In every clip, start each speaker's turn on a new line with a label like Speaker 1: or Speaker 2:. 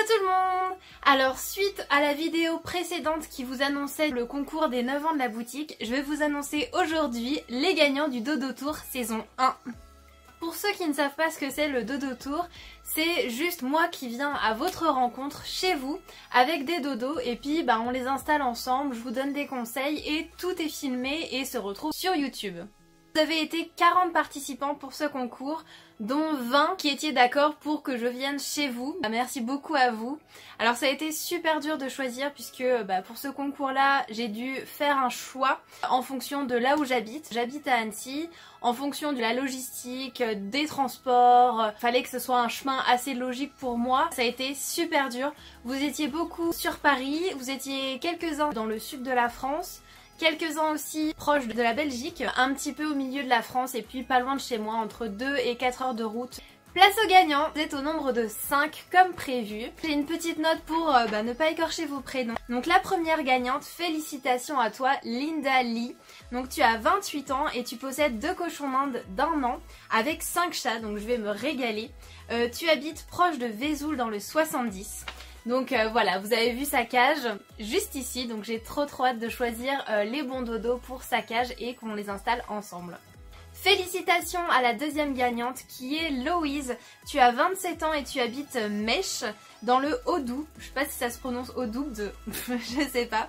Speaker 1: tout le monde! Alors suite à la vidéo précédente qui vous annonçait le concours des 9 ans de la boutique, je vais vous annoncer aujourd'hui les gagnants du Dodo Tour saison 1. Pour ceux qui ne savent pas ce que c'est le Dodo Tour, c'est juste moi qui viens à votre rencontre chez vous avec des dodos et puis on les installe ensemble, je vous donne des conseils et tout est filmé et se retrouve sur YouTube. Vous avez été 40 participants pour ce concours, dont 20 qui étiez d'accord pour que je vienne chez vous. Merci beaucoup à vous. Alors ça a été super dur de choisir puisque pour ce concours-là, j'ai dû faire un choix en fonction de là où j'habite. J'habite à Annecy, en fonction de la logistique, des transports. Fallait que ce soit un chemin assez logique pour moi. Ça a été super dur. Vous étiez beaucoup sur Paris, vous étiez quelques-uns dans le sud de la France. Quelques-uns aussi proches de la Belgique, un petit peu au milieu de la France et puis pas loin de chez moi, entre 2 et 4 heures de route. Place aux gagnants, vous êtes au nombre de 5 comme prévu. J'ai une petite note pour ne pas écorcher vos prénoms. Donc la première gagnante, félicitations à toi Linda Lee. Donc tu as 28 ans et tu possèdes 2 cochons d'Inde d'1 an avec 5 chats, donc je vais me régaler. Tu habites proche de Vesoul dans le 70. Donc voilà, vous avez vu sa cage juste ici, donc j'ai trop hâte de choisir les bons dodos pour sa cage et qu'on les installe ensemble. Félicitations à la deuxième gagnante qui est Loïse. Tu as 27 ans et tu habites Mèche dans le Haut-Doubs. Je sais pas si ça se prononce Haut-Doubs, je sais pas.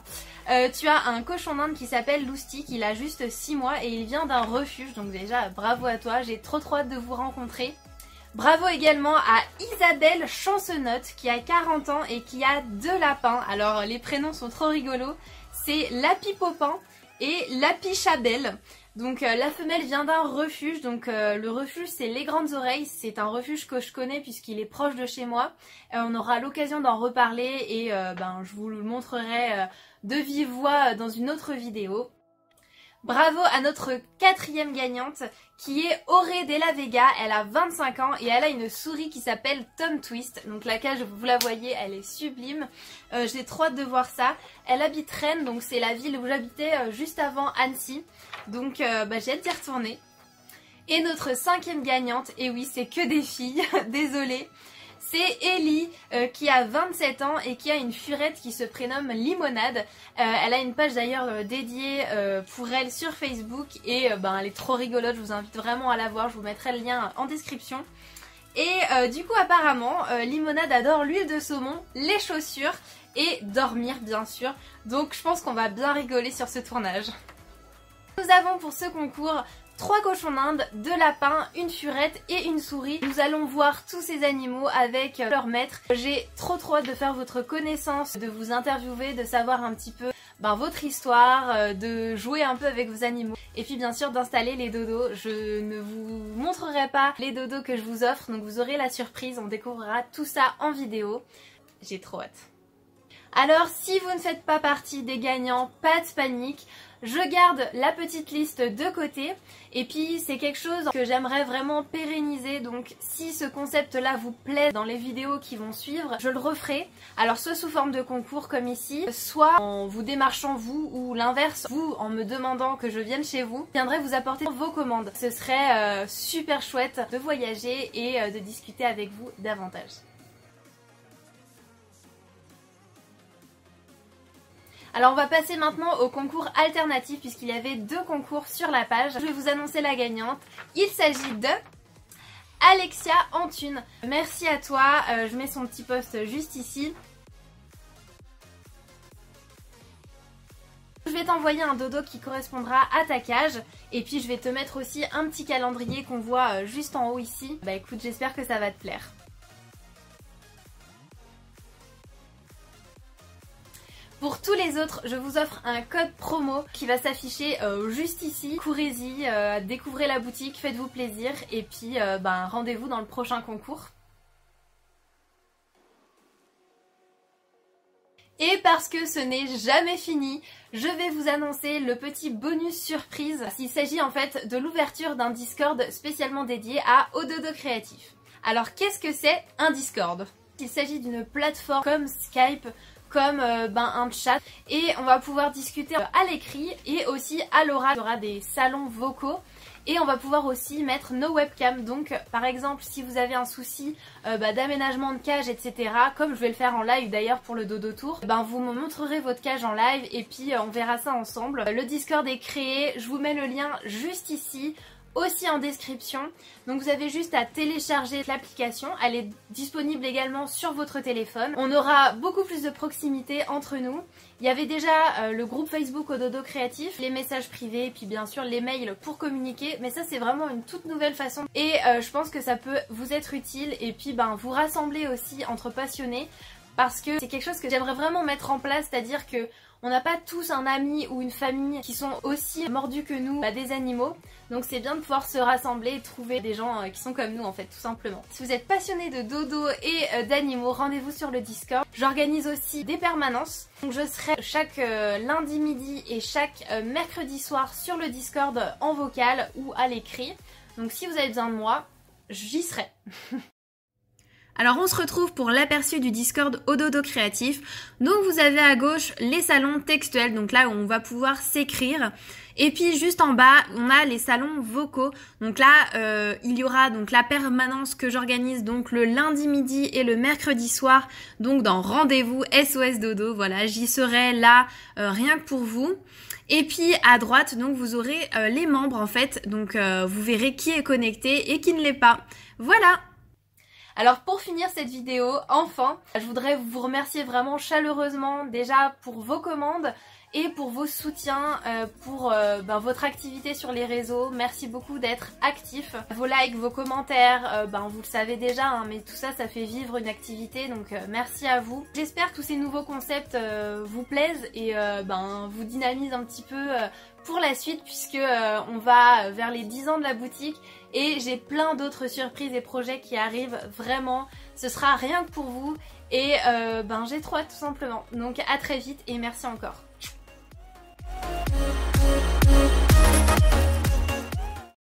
Speaker 1: Tu as un cochon d'Inde qui s'appelle Loustic, il a juste 6 mois et il vient d'un refuge, donc déjà bravo à toi, j'ai trop hâte de vous rencontrer. Bravo également à Isabelle Chansenotte qui a 40 ans et qui a 2 lapins. Alors les prénoms sont trop rigolos. C'est Lapi Popin et Lapi Chabelle. Donc la femelle vient d'un refuge. Donc le refuge c'est Les Grandes Oreilles. C'est un refuge que je connais puisqu'il est proche de chez moi. On aura l'occasion d'en reparler et je vous le montrerai de vive voix dans une autre vidéo. Bravo à notre 4e gagnante qui est Auré de la Vega, elle a 25 ans et elle a une souris qui s'appelle Tom Twist. Donc la cage, vous la voyez, elle est sublime. J'ai trop hâte de voir ça. Elle habite Rennes, donc c'est la ville où j'habitais juste avant Annecy. Donc j'ai hâte d'y retourner. Et notre 5e gagnante, et oui c'est que des filles, désolée. C'est Ellie qui a 27 ans et qui a une furette qui se prénomme Limonade. Elle a une page d'ailleurs dédiée pour elle sur Facebook et elle est trop rigolote, je vous invite vraiment à la voir, je vous mettrai le lien en description. Et du coup apparemment Limonade adore l'huile de saumon, les chaussures et dormir bien sûr. Donc je pense qu'on va bien rigoler sur ce tournage. Nous avons pour ce concours 3 cochons d'Inde, 2 lapins, une furette et une souris. Nous allons voir tous ces animaux avec leur maître. J'ai trop hâte de faire votre connaissance, de vous interviewer, de savoir un petit peu votre histoire, de jouer un peu avec vos animaux. Et puis bien sûr d'installer les dodos. Je ne vous montrerai pas les dodos que je vous offre, donc vous aurez la surprise. On découvrira tout ça en vidéo. J'ai trop hâte. Alors si vous ne faites pas partie des gagnants, pas de panique, je garde la petite liste de côté et puis c'est quelque chose que j'aimerais vraiment pérenniser, donc si ce concept là vous plaît dans les vidéos qui vont suivre, je le referai, alors soit sous forme de concours comme ici, soit en vous démarchant vous ou l'inverse, vous en me demandant que je vienne chez vous, je viendrai vous apporter vos commandes. Ce serait super chouette de voyager et de discuter avec vous davantage. Alors on va passer maintenant au concours alternatif puisqu'il y avait 2 concours sur la page. Je vais vous annoncer la gagnante. Il s'agit de Alexia Antune. Merci à toi, je mets son petit post juste ici. Je vais t'envoyer un dodo qui correspondra à ta cage et puis je vais te mettre aussi un petit calendrier qu'on voit juste en haut ici. Écoute, j'espère que ça va te plaire. Pour tous les autres, je vous offre un code promo qui va s'afficher juste ici. Courez-y, découvrez la boutique, faites-vous plaisir et puis rendez-vous dans le prochain concours. Et parce que ce n'est jamais fini, je vais vous annoncer le petit bonus surprise. Il s'agit en fait de l'ouverture d'un Discord spécialement dédié aux dodos créatifs. Alors qu'est-ce que c'est un Discord? Il s'agit d'une plateforme comme Skype, comme un chat et on va pouvoir discuter à l'écrit et aussi à l'oral. Il y aura des salons vocaux Et on va pouvoir aussi mettre nos webcams. Donc par exemple si vous avez un souci d'aménagement de cage, etc. Comme je vais le faire en live d'ailleurs pour le Dodo Tour, vous me montrerez votre cage en live et puis on verra ça ensemble. Le Discord est créé, je vous mets le lien juste ici, aussi en description. Donc vous avez juste à télécharger l'application, elle est disponible également sur votre téléphone. On aura beaucoup plus de proximité entre nous. Il y avait déjà le groupe Facebook au Dodo Créatif, les messages privés, puis bien sûr les mails pour communiquer, mais ça c'est vraiment une toute nouvelle façon et je pense que ça peut vous être utile et puis vous rassembler aussi entre passionnés, parce que c'est quelque chose que j'aimerais vraiment mettre en place, c'est-à-dire que on n'a pas tous un ami ou une famille qui sont aussi mordus que nous des animaux. Donc c'est bien de pouvoir se rassembler et trouver des gens qui sont comme nous en fait, tout simplement. Si vous êtes passionné de dodo et d'animaux, rendez-vous sur le Discord. J'organise aussi des permanences. Donc je serai chaque lundi midi et chaque mercredi soir sur le Discord en vocal ou à l'écrit. Donc si vous avez besoin de moi, j'y serai. Alors on se retrouve pour l'aperçu du Discord au Dodo Créatif. Donc vous avez à gauche les salons textuels, donc là où on va pouvoir s'écrire. Et puis juste en bas, on a les salons vocaux. Donc là, il y aura donc la permanence que j'organise donc le lundi midi et le mercredi soir. Donc dans Rendez-vous SOS Dodo, voilà, j'y serai là rien que pour vous. Et puis à droite, donc vous aurez les membres en fait. Donc vous verrez qui est connecté et qui ne l'est pas. Voilà! Alors pour finir cette vidéo, enfin, je voudrais vous remercier vraiment chaleureusement déjà pour vos commandes et pour vos soutiens, pour votre activité sur les réseaux. Merci beaucoup d'être actifs. Vos likes, vos commentaires, vous le savez déjà, hein, mais tout ça, ça fait vivre une activité, donc merci à vous. J'espère que tous ces nouveaux concepts vous plaisent et vous dynamisent un petit peu pour la suite, puisque on va vers les 10 ans de la boutique et j'ai plein d'autres surprises et projets qui arrivent. Vraiment, ce sera rien que pour vous et j'ai trop hâte tout simplement. Donc à très vite et merci encore.